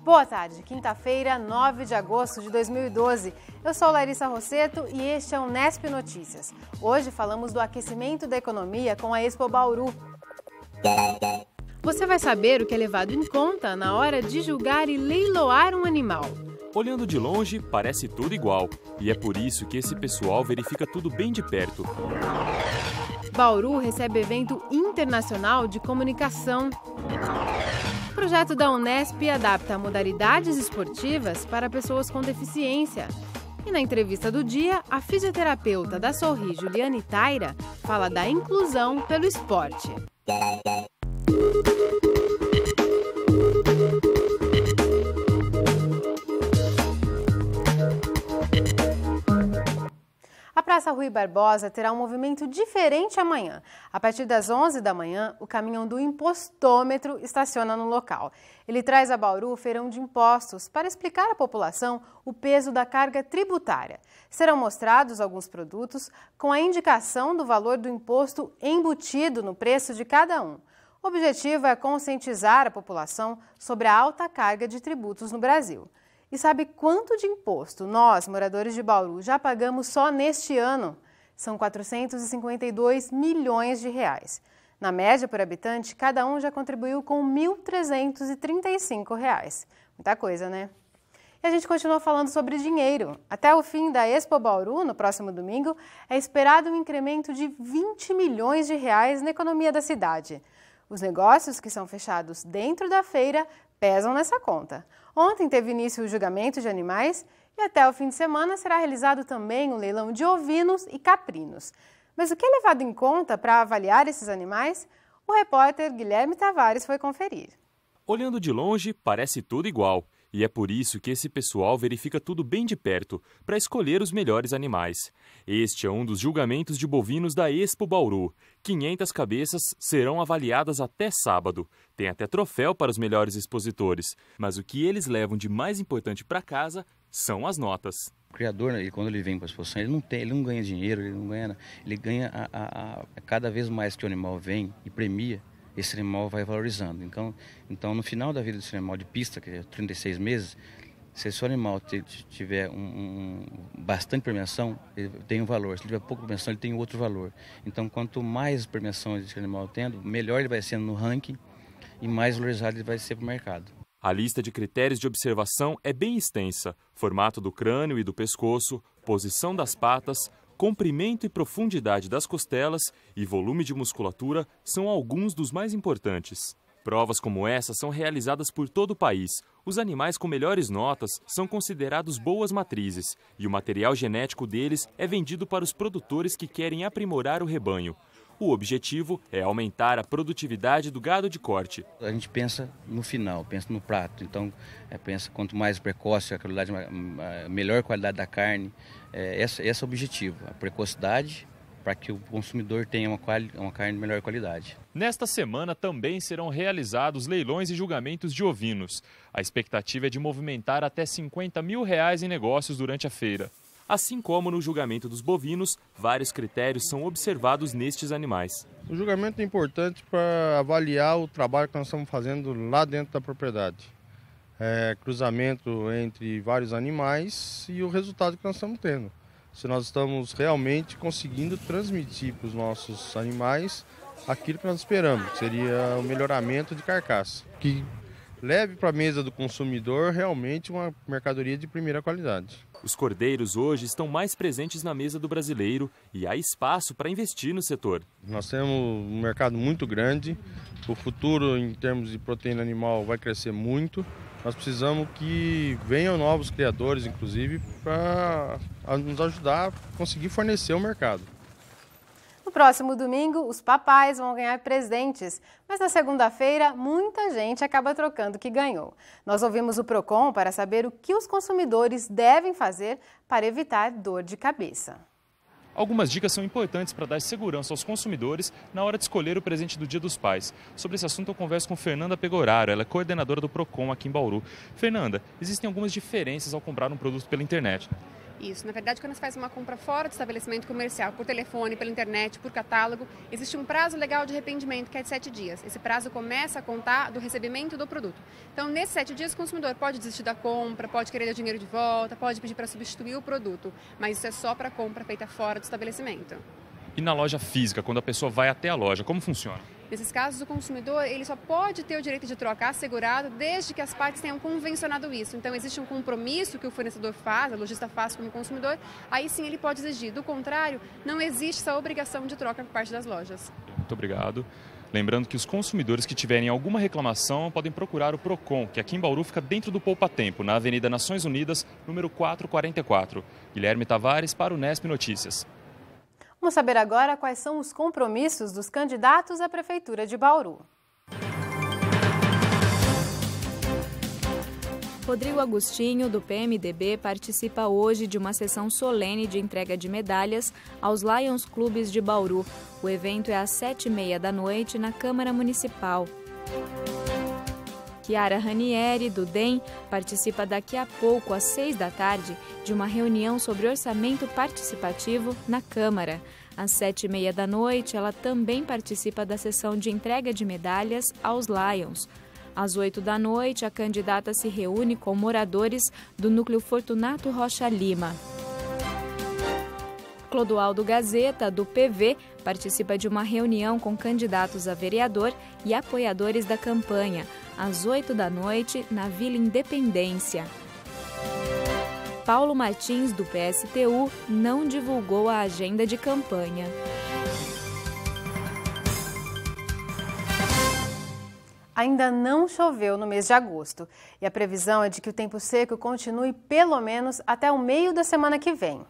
Boa tarde, quinta-feira, 9 de agosto de 2012. Eu sou Larissa Rosseto e este é o Unesp Notícias. Hoje falamos do aquecimento da economia com a Expo Bauru. Você vai saber o que é levado em conta na hora de julgar e leiloar um animal. Olhando de longe, parece tudo igual. E é por isso que esse pessoal verifica tudo bem de perto. Bauru recebe evento internacional de comunicação. O projeto da Unesp adapta modalidades esportivas para pessoas com deficiência. E na entrevista do dia, a fisioterapeuta da Sorri, Juliane Taira, fala da inclusão pelo esporte. A Praça Rui Barbosa terá um movimento diferente amanhã. A partir das 11 da manhã, o caminhão do impostômetro estaciona no local. Ele traz a Bauru o feirão de impostos para explicar à população o peso da carga tributária. Serão mostrados alguns produtos com a indicação do valor do imposto embutido no preço de cada um. O objetivo é conscientizar a população sobre a alta carga de tributos no Brasil. E sabe quanto de imposto nós, moradores de Bauru, já pagamos só neste ano? São 452 milhões de reais. Na média por habitante, cada um já contribuiu com R$ 1.335. Muita coisa, né? E a gente continua falando sobre dinheiro. Até o fim da Expo Bauru, no próximo domingo, é esperado um incremento de 20 milhões de reais na economia da cidade. Os negócios que são fechados dentro da feira pesam nessa conta. Ontem teve início o julgamento de animais e até o fim de semana será realizado também o leilão de ovinos e caprinos. Mas o que é levado em conta para avaliar esses animais? O repórter Guilherme Tavares foi conferir. Olhando de longe, parece tudo igual. E é por isso que esse pessoal verifica tudo bem de perto, para escolher os melhores animais. Este é um dos julgamentos de bovinos da Expo Bauru. 500 cabeças serão avaliadas até sábado. Tem até troféu para os melhores expositores. Mas o que eles levam de mais importante para casa são as notas. O criador, quando ele vem para a exposição, ele não ganha dinheiro, ele ganha cada vez mais que o animal vem e premia. Esse animal vai valorizando. Então, no final da vida desse animal de pista, que é 36 meses, se esse animal tiver bastante premiação, ele tem um valor. Se ele tiver pouca premiação, ele tem outro valor. Então, quanto mais premiação esse animal tendo, melhor ele vai sendo no ranking e mais valorizado ele vai ser para o mercado. A lista de critérios de observação é bem extensa. Formato do crânio e do pescoço, posição das patas, comprimento e profundidade das costelas e volume de musculatura são alguns dos mais importantes. Provas como essa são realizadas por todo o país. Os animais com melhores notas são considerados boas matrizes e o material genético deles é vendido para os produtores que querem aprimorar o rebanho. O objetivo é aumentar a produtividade do gado de corte. A gente pensa no final, pensa no prato. Então, pensa quanto mais precoce, a melhor qualidade da carne. Esse é o objetivo, a precocidade, para que o consumidor tenha uma carne de melhor qualidade. Nesta semana também serão realizados leilões e julgamentos de ovinos. A expectativa é de movimentar até R$ 50 mil em negócios durante a feira. Assim como no julgamento dos bovinos, vários critérios são observados nestes animais. O julgamento é importante para avaliar o trabalho que nós estamos fazendo lá dentro da propriedade. Cruzamento entre vários animais e o resultado que nós estamos tendo. Se nós estamos realmente conseguindo transmitir para os nossos animais aquilo que nós esperamos, que seria o melhoramento de carcaça, que leve para a mesa do consumidor realmente uma mercadoria de primeira qualidade. Os cordeiros hoje estão mais presentes na mesa do brasileiro e há espaço para investir no setor. Nós temos um mercado muito grande, o futuro em termos de proteína animal vai crescer muito. Nós precisamos que venham novos criadores, inclusive, para nos ajudar a conseguir fornecer o mercado. No próximo domingo, os papais vão ganhar presentes, mas na segunda-feira, muita gente acaba trocando o que ganhou. Nós ouvimos o Procon para saber o que os consumidores devem fazer para evitar dor de cabeça. Algumas dicas são importantes para dar segurança aos consumidores na hora de escolher o presente do Dia dos Pais. Sobre esse assunto eu converso com Fernanda Pegoraro, ela é coordenadora do Procon aqui em Bauru. Fernanda, existem algumas diferenças ao comprar um produto pela internet. Isso, na verdade, quando você faz uma compra fora do estabelecimento comercial, por telefone, pela internet, por catálogo, existe um prazo legal de arrependimento, que é de 7 dias. Esse prazo começa a contar do recebimento do produto. Então, nesses 7 dias, o consumidor pode desistir da compra, pode querer o dinheiro de volta, pode pedir para substituir o produto, mas isso é só para compra feita fora do estabelecimento. E na loja física, quando a pessoa vai até a loja, como funciona? Nesses casos, o consumidor ele só pode ter o direito de troca assegurado desde que as partes tenham convencionado isso. Então, existe um compromisso que o fornecedor faz, a lojista faz com o consumidor, aí sim ele pode exigir. Do contrário, não existe essa obrigação de troca por parte das lojas. Muito obrigado. Lembrando que os consumidores que tiverem alguma reclamação podem procurar o PROCON, que aqui em Bauru fica dentro do Poupa Tempo, na Avenida Nações Unidas, número 444. Guilherme Tavares para o Nesp Notícias. Vamos saber agora quais são os compromissos dos candidatos à Prefeitura de Bauru. Rodrigo Agostinho, do PMDB, participa hoje de uma sessão solene de entrega de medalhas aos Lions Clubes de Bauru. O evento é às 7h30 da noite na Câmara Municipal. Chiara Ranieri, do DEM, participa daqui a pouco, às 6 da tarde, de uma reunião sobre orçamento participativo na Câmara. Às 7h30 da noite, ela também participa da sessão de entrega de medalhas aos Lions. Às 8 da noite, a candidata se reúne com moradores do núcleo Fortunato Rocha Lima. Clodoaldo Gazeta, do PV, participa de uma reunião com candidatos a vereador e apoiadores da campanha, às 8 da noite, na Vila Independência. Paulo Martins, do PSTU, não divulgou a agenda de campanha. Ainda não choveu no mês de agosto e a previsão é de que o tempo seco continue pelo menos até o meio da semana que vem.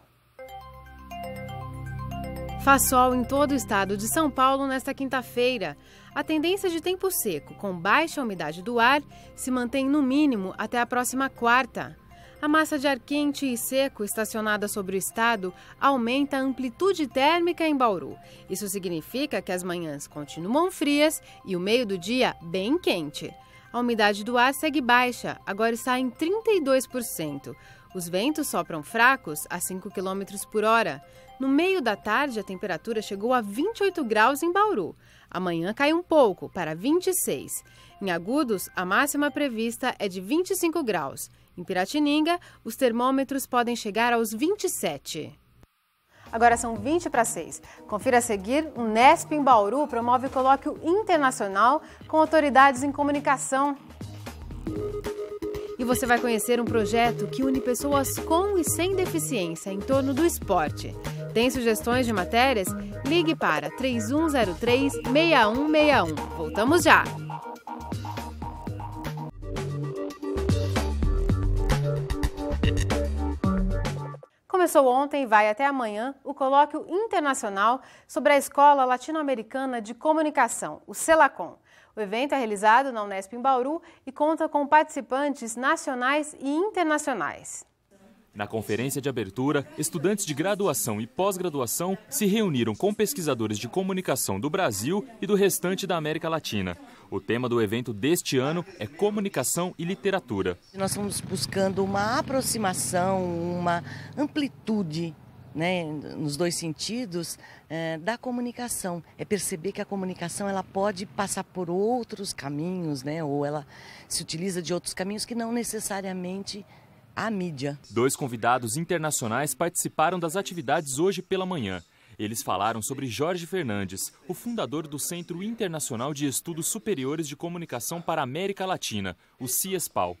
Faz sol em todo o estado de São Paulo nesta quinta-feira. A tendência de tempo seco, com baixa umidade do ar, se mantém no mínimo até a próxima quarta. A massa de ar quente e seco estacionada sobre o estado aumenta a amplitude térmica em Bauru. Isso significa que as manhãs continuam frias e o meio do dia bem quente. A umidade do ar segue baixa, agora está em 32%. Os ventos sopram fracos a 5 km por hora. No meio da tarde, a temperatura chegou a 28 graus em Bauru. Amanhã cai um pouco, para 26. Em Agudos, a máxima prevista é de 25 graus. Em Piratininga, os termômetros podem chegar aos 27. Agora são 20 para 6. Confira a seguir, o Nesp em Bauru promove colóquio internacional com autoridades em comunicação. E você vai conhecer um projeto que une pessoas com e sem deficiência em torno do esporte. Tem sugestões de matérias? Ligue para 3103-6161. Voltamos já! Começou ontem e vai até amanhã o colóquio internacional sobre a Escola Latino-Americana de Comunicação, o CELACOM. O evento é realizado na Unesp em Bauru e conta com participantes nacionais e internacionais. Na conferência de abertura, estudantes de graduação e pós-graduação se reuniram com pesquisadores de comunicação do Brasil e do restante da América Latina. O tema do evento deste ano é comunicação e literatura. Nós estamos buscando uma aproximação, uma amplitude, né, nos dois sentidos, da comunicação. É perceber que a comunicação ela pode passar por outros caminhos, né, ou ela se utiliza de outros caminhos que não necessariamente a mídia. 2 convidados internacionais participaram das atividades hoje pela manhã. Eles falaram sobre Jorge Fernandes, o fundador do Centro Internacional de Estudos Superiores de Comunicação para a América Latina, o CIESPAL.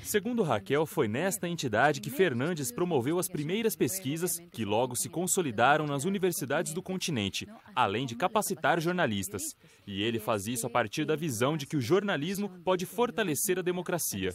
Segundo Raquel, foi nesta entidade que Fernandes promoveu as primeiras pesquisas que logo se consolidaram nas universidades do continente, além de capacitar jornalistas. E ele faz isso a partir da visão de que o jornalismo pode fortalecer a democracia.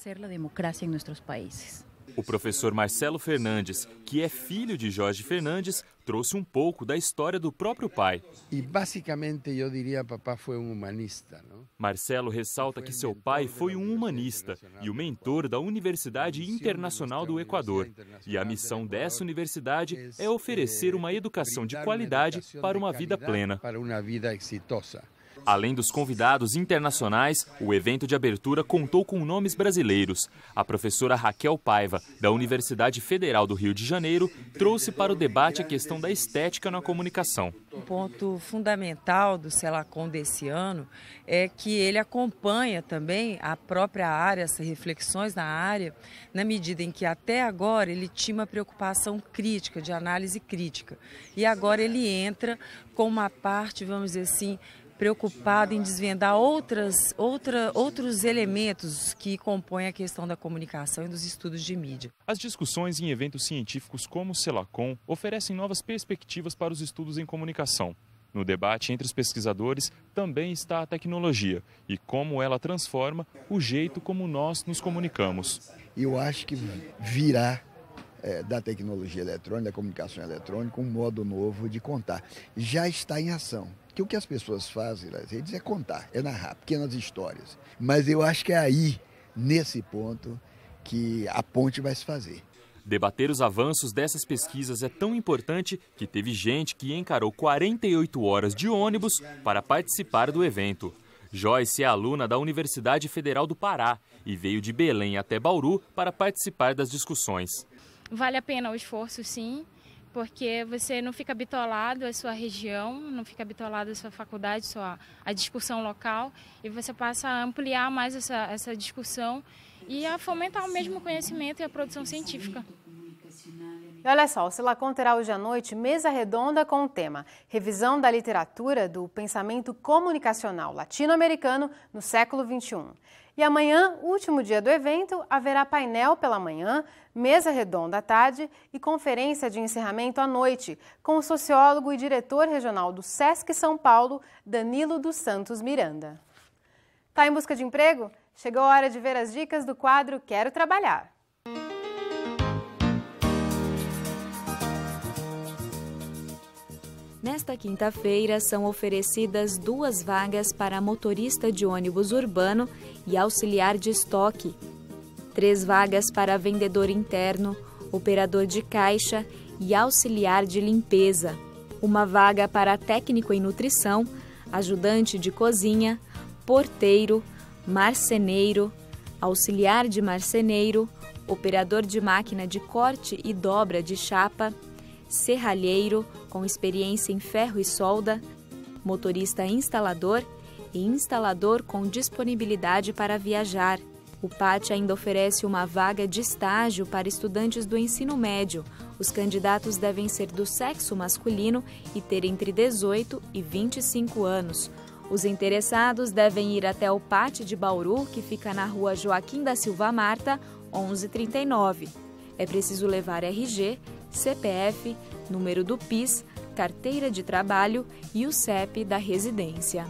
O professor Marcelo Fernandes, que é filho de Jorge Fernandes, trouxe um pouco da história do próprio pai. E basicamente eu diria que papai foi um humanista, não? Marcelo ressalta que seu pai foi um humanista e o mentor da Universidade Internacional do Equador. E a missão dessa universidade é oferecer uma educação de qualidade para uma vida plena. Para uma vida exitosa. Além dos convidados internacionais, o evento de abertura contou com nomes brasileiros. A professora Raquel Paiva, da Universidade Federal do Rio de Janeiro, trouxe para o debate a questão da estética na comunicação. Um ponto fundamental do Celacom desse ano é que ele acompanha também a própria área, as reflexões na área, na medida em que até agora ele tinha uma preocupação crítica, de análise crítica. E agora ele entra com uma parte, vamos dizer assim, preocupado em desvendar outros elementos que compõem a questão da comunicação e dos estudos de mídia. As discussões em eventos científicos como o Celacom oferecem novas perspectivas para os estudos em comunicação. No debate entre os pesquisadores também está a tecnologia e como ela transforma o jeito como nós nos comunicamos. Eu acho que virá da tecnologia eletrônica, da comunicação eletrônica, um modo novo de contar. Já está em ação. Que o que as pessoas fazem nas redes é contar, é narrar pequenas histórias. Mas eu acho que é aí, nesse ponto, que a ponte vai se fazer. Debater os avanços dessas pesquisas é tão importante que teve gente que encarou 48 horas de ônibus para participar do evento. Joyce é aluna da Universidade Federal do Pará e veio de Belém até Bauru para participar das discussões. Vale a pena o esforço, sim, porque você não fica bitolado à sua região, não fica bitolado à sua faculdade, à discussão local, e você passa a ampliar mais essa discussão e a fomentar o mesmo conhecimento e a produção científica. E olha só, o Celacom terá hoje à noite mesa redonda com o tema Revisão da literatura do pensamento comunicacional latino-americano no século XXI. E amanhã, último dia do evento, haverá painel pela manhã, mesa redonda à tarde e conferência de encerramento à noite, com o sociólogo e diretor regional do SESC São Paulo, Danilo dos Santos Miranda. Tá em busca de emprego? Chegou a hora de ver as dicas do quadro Quero Trabalhar. Nesta quinta-feira, são oferecidas 2 vagas para motorista de ônibus urbano e auxiliar de estoque, 3 vagas para vendedor interno, operador de caixa e auxiliar de limpeza, 1 vaga para técnico em nutrição, ajudante de cozinha, porteiro, marceneiro, auxiliar de marceneiro, operador de máquina de corte e dobra de chapa, serralheiro com experiência em ferro e solda, motorista instalador e instalador com disponibilidade para viajar. O PAT ainda oferece 1 vaga de estágio para estudantes do ensino médio. Os candidatos devem ser do sexo masculino e ter entre 18 e 25 anos. Os interessados devem ir até o PAT de Bauru, que fica na rua Joaquim da Silva Marta, 1139. É preciso levar RG, CPF, número do PIS, carteira de trabalho e o CEP da residência.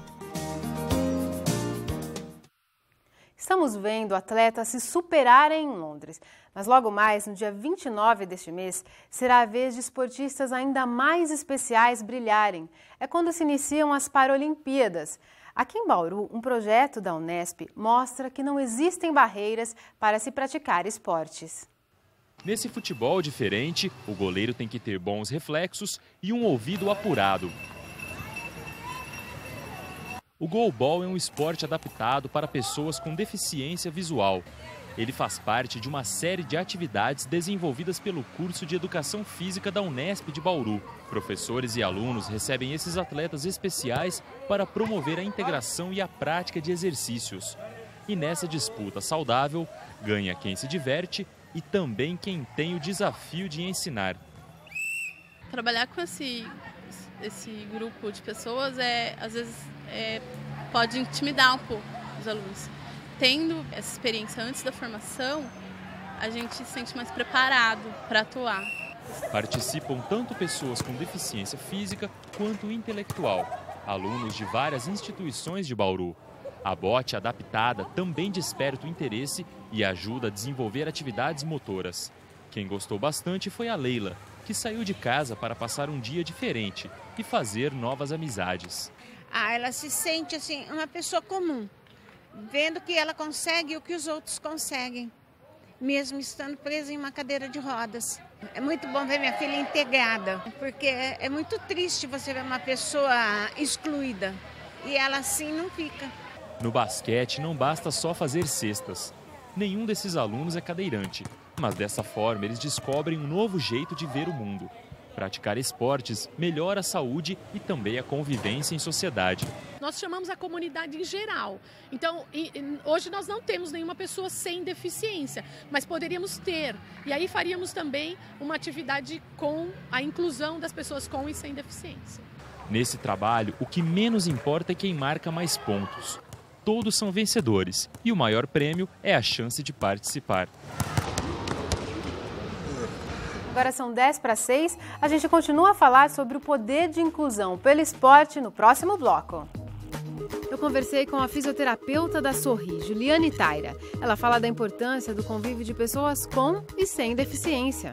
Estamos vendo atletas se superarem em Londres, mas logo mais, no dia 29 deste mês, será a vez de esportistas ainda mais especiais brilharem. É quando se iniciam as Paralimpíadas. Aqui em Bauru, um projeto da Unesp mostra que não existem barreiras para se praticar esportes. Nesse futebol diferente, o goleiro tem que ter bons reflexos e um ouvido apurado. O goalball é um esporte adaptado para pessoas com deficiência visual. Ele faz parte de uma série de atividades desenvolvidas pelo curso de Educação Física da Unesp de Bauru. Professores e alunos recebem esses atletas especiais para promover a integração e a prática de exercícios. E nessa disputa saudável, ganha quem se diverte e também quem tem o desafio de ensinar. Trabalhar com esse grupo de pessoas às vezes pode intimidar um pouco os alunos. Tendo essa experiência antes da formação, a gente se sente mais preparado para atuar. Participam tanto pessoas com deficiência física quanto intelectual, alunos de várias instituições de Bauru. A bote adaptada também desperta o interesse e ajuda a desenvolver atividades motoras. Quem gostou bastante foi a Leila, que saiu de casa para passar um dia diferente e fazer novas amizades. Ela se sente assim, uma pessoa comum, vendo que ela consegue o que os outros conseguem, mesmo estando presa em uma cadeira de rodas. É muito bom ver minha filha integrada, porque é muito triste você ver uma pessoa excluída. e ela assim não fica. No basquete não basta só fazer cestas. Nenhum desses alunos é cadeirante, mas dessa forma eles descobrem um novo jeito de ver o mundo. Praticar esportes melhora a saúde e também a convivência em sociedade. Nós chamamos a comunidade em geral. Então, hoje nós não temos nenhuma pessoa sem deficiência, mas poderíamos ter. E aí faríamos também uma atividade com a inclusão das pessoas com e sem deficiência. Nesse trabalho, o que menos importa é quem marca mais pontos. Todos são vencedores e o maior prêmio é a chance de participar. Agora são 10:06, a gente continua a falar sobre o poder de inclusão pelo esporte no próximo bloco. Eu conversei com a fisioterapeuta da Sorri, Juliane Taira. Ela fala da importância do convívio de pessoas com e sem deficiência.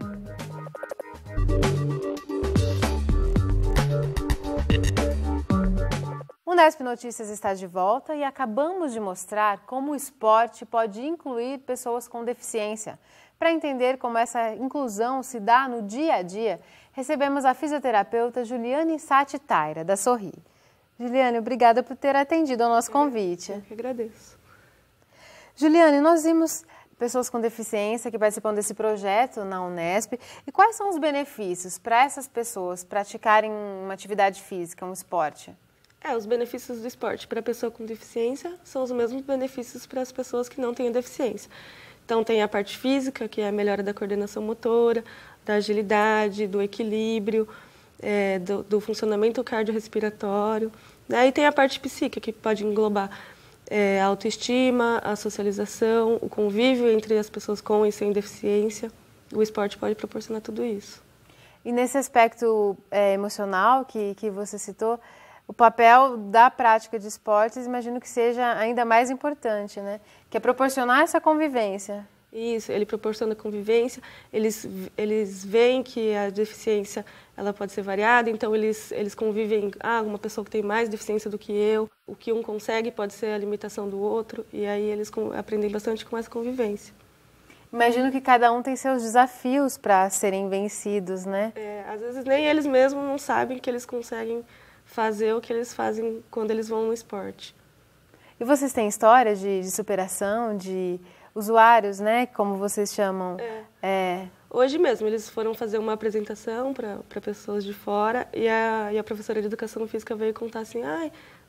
O Unesp Notícias está de volta e acabamos de mostrar como o esporte pode incluir pessoas com deficiência. Para entender como essa inclusão se dá no dia a dia, recebemos a fisioterapeuta Juliane Sati Taira, da Sorri. Juliane, obrigada por ter atendido ao nosso convite. Eu que agradeço. Juliane, nós vimos pessoas com deficiência que participam desse projeto na Unesp. E quais são os benefícios para essas pessoas praticarem uma atividade física, um esporte? Os benefícios do esporte para a pessoa com deficiência são os mesmos benefícios para as pessoas que não têm deficiência. Então, tem a parte física, que é a melhora da coordenação motora, da agilidade, do equilíbrio, do funcionamento cardiorrespiratório. E tem a parte psíquica, que pode englobar a autoestima, a socialização, o convívio entre as pessoas com e sem deficiência. O esporte pode proporcionar tudo isso. E nesse aspecto emocional que você citou, o papel da prática de esportes, imagino que seja ainda mais importante, né? Que é proporcionar essa convivência. Isso, ele proporciona convivência, eles veem que a deficiência ela pode ser variada, então eles convivem, uma pessoa que tem mais deficiência do que eu, o que um consegue pode ser a limitação do outro, e aí eles aprendem bastante com essa convivência. Imagino que cada um tem seus desafios para serem vencidos, né? Às vezes nem eles mesmos não sabem que eles conseguem fazer o que eles fazem quando eles vão no esporte. E vocês têm histórias de superação, de usuários, né, como vocês chamam? Hoje mesmo, eles foram fazer uma apresentação para pessoas de fora e a professora de Educação Física veio contar assim,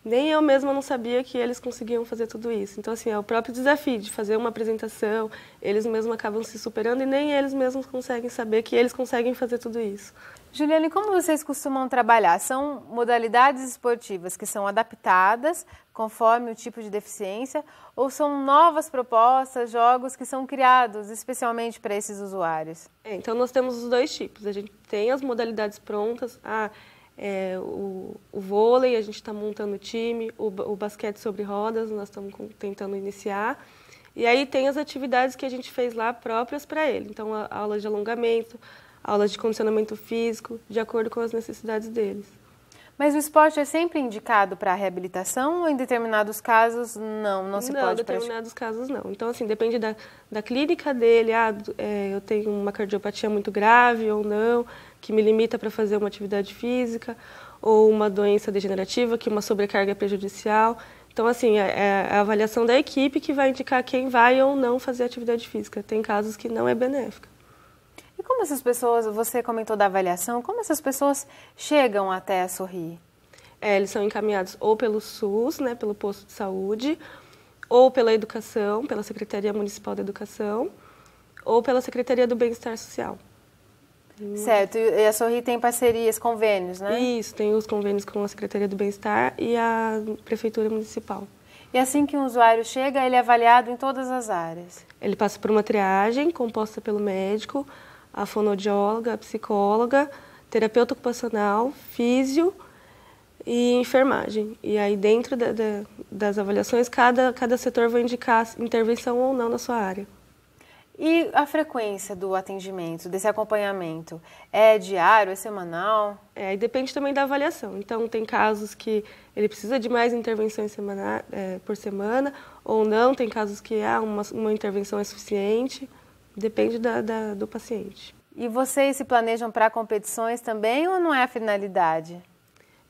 nem eu mesma não sabia que eles conseguiam fazer tudo isso. Então, assim, é o próprio desafio de fazer uma apresentação, eles mesmos acabam se superando e nem eles mesmos conseguem saber que eles conseguem fazer tudo isso. Juliane, como vocês costumam trabalhar? São modalidades esportivas que são adaptadas conforme o tipo de deficiência ou são novas propostas, jogos que são criados especialmente para esses usuários? Então, nós temos os dois tipos. A gente tem as modalidades prontas, o vôlei, a gente está montando o time, o basquete sobre rodas, nós estamos tentando iniciar. E aí tem as atividades que a gente fez lá próprias para ele. Então, aulas de alongamento, aulas de condicionamento físico, de acordo com as necessidades deles. Mas o esporte é sempre indicado para a reabilitação ou em determinados casos não se pode praticar? Não, em determinados casos não. Então, assim, depende da clínica dele. Eu tenho uma cardiopatia muito grave ou não, que me limita para fazer uma atividade física, ou uma doença degenerativa, que uma sobrecarga é prejudicial. Então, assim, é a avaliação da equipe que vai indicar quem vai ou não fazer atividade física. Tem casos que não é benéfica. E como essas pessoas, você comentou da avaliação, como essas pessoas chegam até a Sorri? Eles são encaminhados ou pelo SUS, né, pelo posto de saúde, ou pela educação, pela Secretaria Municipal da Educação, ou pela Secretaria do Bem-Estar Social. Certo, e a Sorri tem parcerias, convênios, né? Isso, tem os convênios com a Secretaria do Bem-Estar e a Prefeitura Municipal. E assim que um usuário chega, ele é avaliado em todas as áreas? Ele passa por uma triagem composta pelo médico, a fonoaudióloga, a psicóloga, terapeuta ocupacional, físio e enfermagem. E aí, dentro das avaliações, cada setor vai indicar intervenção ou não na sua área. E a frequência do atendimento, desse acompanhamento, é diário, é semanal? Aí depende também da avaliação. Então, tem casos que ele precisa de mais intervenções por semana, ou não, tem casos que uma intervenção é suficiente. Depende do paciente. E vocês se planejam para competições também ou não é a finalidade?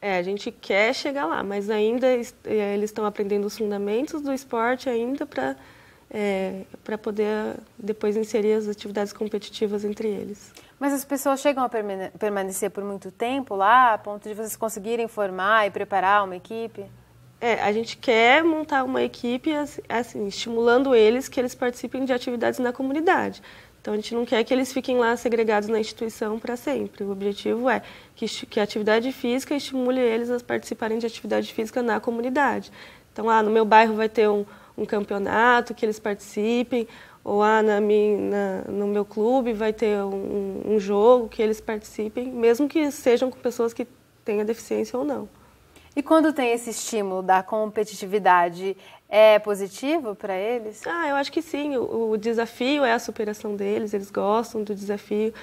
A gente quer chegar lá, mas ainda eles estão aprendendo os fundamentos do esporte ainda para poder depois inserir as atividades competitivas entre eles. Mas as pessoas chegam a permanecer por muito tempo lá, a ponto de vocês conseguirem formar e preparar uma equipe? A gente quer montar uma equipe assim, estimulando eles que eles participem de atividades na comunidade. Então, a gente não quer que eles fiquem lá segregados na instituição para sempre. O objetivo é que a atividade física estimule eles a participarem de atividade física na comunidade. Então, no meu bairro vai ter um campeonato, que eles participem, ou no meu clube vai ter um jogo que eles participem, mesmo que sejam com pessoas que tenham deficiência ou não. E quando tem esse estímulo da competitividade, é positivo para eles? Eu acho que sim. O desafio é a superação deles, eles gostam do desafio,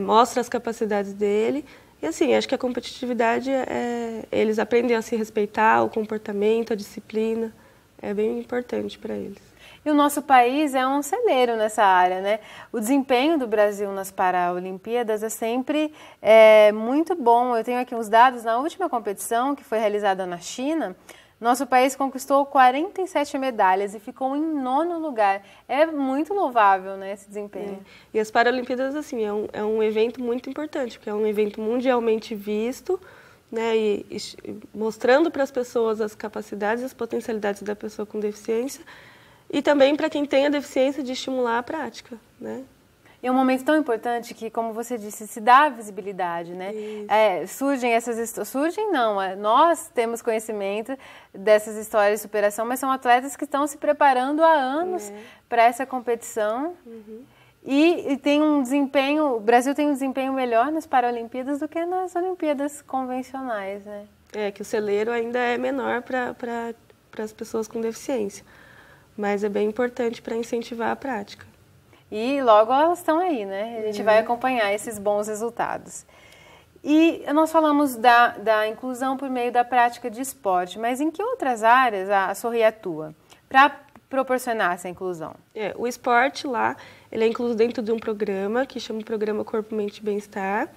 mostra as capacidades dele. E assim, acho que a competitividade, eles aprendem a se respeitar, o comportamento, a disciplina, é bem importante para eles. E o nosso país é um celeiro nessa área, né? O desempenho do Brasil nas Paralimpíadas é sempre muito bom. Eu tenho aqui uns dados. Na última competição, que foi realizada na China, nosso país conquistou 47 medalhas e ficou em 9º lugar. É muito louvável, né, esse desempenho. E as Paralimpíadas, assim, é um evento muito importante, porque é um evento mundialmente visto, né, e mostrando para as pessoas as capacidades e as potencialidades da pessoa com deficiência, e também para quem tem a deficiência de estimular a prática, né? É um momento tão importante que, como você disse, se dá visibilidade, né? Nós temos conhecimento dessas histórias de superação, mas são atletas que estão se preparando há anos para essa competição. E tem um desempenho, o Brasil tem um desempenho melhor nas Paralimpíadas do que nas Olimpíadas convencionais, né? Que o celeiro ainda é menor para as pessoas com deficiência. Mas é bem importante para incentivar a prática. E logo elas estão aí, né? A gente vai acompanhar esses bons resultados. E nós falamos da inclusão por meio da prática de esporte, mas em que outras áreas a Sorri atua para proporcionar essa inclusão? O esporte lá, ele é incluso dentro de um programa que chama Programa Corpo, Mente e Bem-Estar.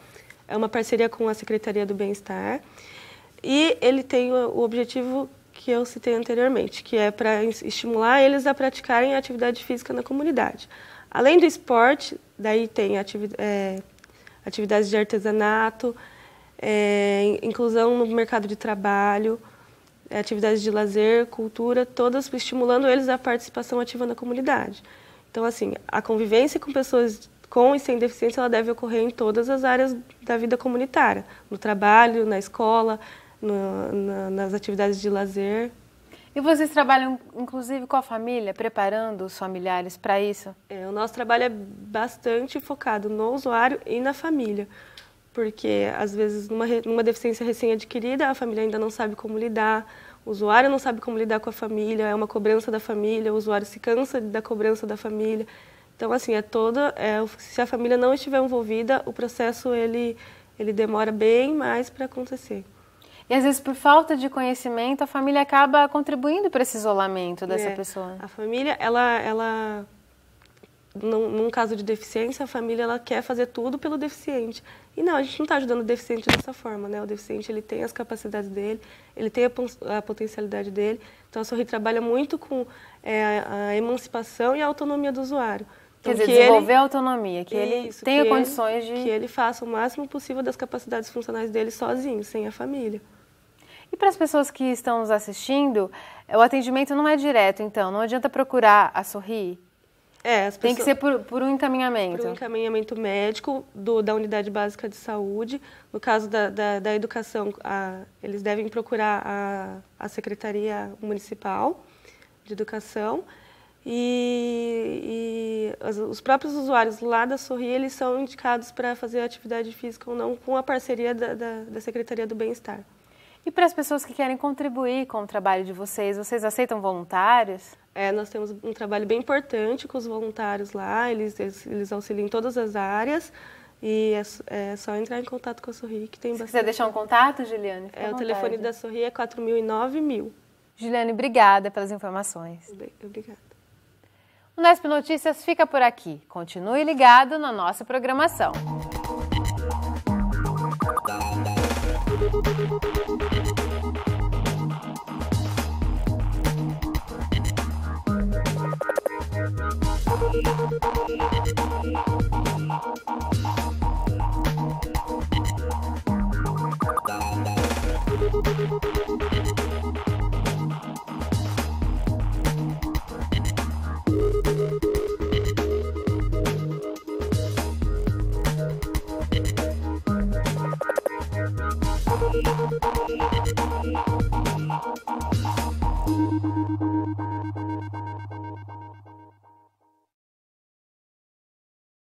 É uma parceria com a Secretaria do Bem-Estar. E ele tem o objetivo que eu citei anteriormente, que é para estimular eles a praticarem atividade física na comunidade. Além do esporte, daí tem atividades de artesanato, inclusão no mercado de trabalho, atividades de lazer, cultura, todas estimulando eles a participação ativa na comunidade. Então, assim, a convivência com pessoas com e sem deficiência, ela deve ocorrer em todas as áreas da vida comunitária, no trabalho, na escola, nas atividades de lazer. E vocês trabalham, inclusive, com a família, preparando os familiares para isso? O nosso trabalho é bastante focado no usuário e na família, porque, às vezes, numa deficiência recém-adquirida, a família ainda não sabe como lidar, o usuário não sabe como lidar com a família, é uma cobrança da família, o usuário se cansa da cobrança da família. Então, assim, se a família não estiver envolvida, o processo ele demora bem mais para acontecer. E, às vezes, por falta de conhecimento, a família acaba contribuindo para esse isolamento dessa pessoa. A família, num caso de deficiência, a família ela quer fazer tudo pelo deficiente. E não, a gente não está ajudando o deficiente dessa forma, né? O deficiente ele tem as capacidades dele, ele tem a potencialidade dele. Então, a Sorri trabalha muito com a emancipação e a autonomia do usuário. Então, quer dizer, desenvolver a autonomia, que ele tenha condições de... Que ele faça o máximo possível das capacidades funcionais dele sozinho, sem a família. E para as pessoas que estão nos assistindo, o atendimento não é direto, então? Não adianta procurar a Sorri? Tem que ser por um encaminhamento? Por um encaminhamento médico da Unidade Básica de Saúde. No caso da educação, eles devem procurar a Secretaria Municipal de Educação. E os próprios usuários lá da Sorri, eles são indicados para fazer atividade física ou não, com a parceria da Secretaria do Bem-Estar. E para as pessoas que querem contribuir com o trabalho de vocês aceitam voluntários? Nós temos um trabalho bem importante com os voluntários lá, eles auxiliam em todas as áreas e é só entrar em contato com a Sorri, que tem bastante. Se quiser deixar um contato, Juliane? O telefone da Sorri é 4.000 e 9.000. Juliane, obrigada pelas informações. Obrigada. O Nesp Notícias fica por aqui. Continue ligado na nossa programação.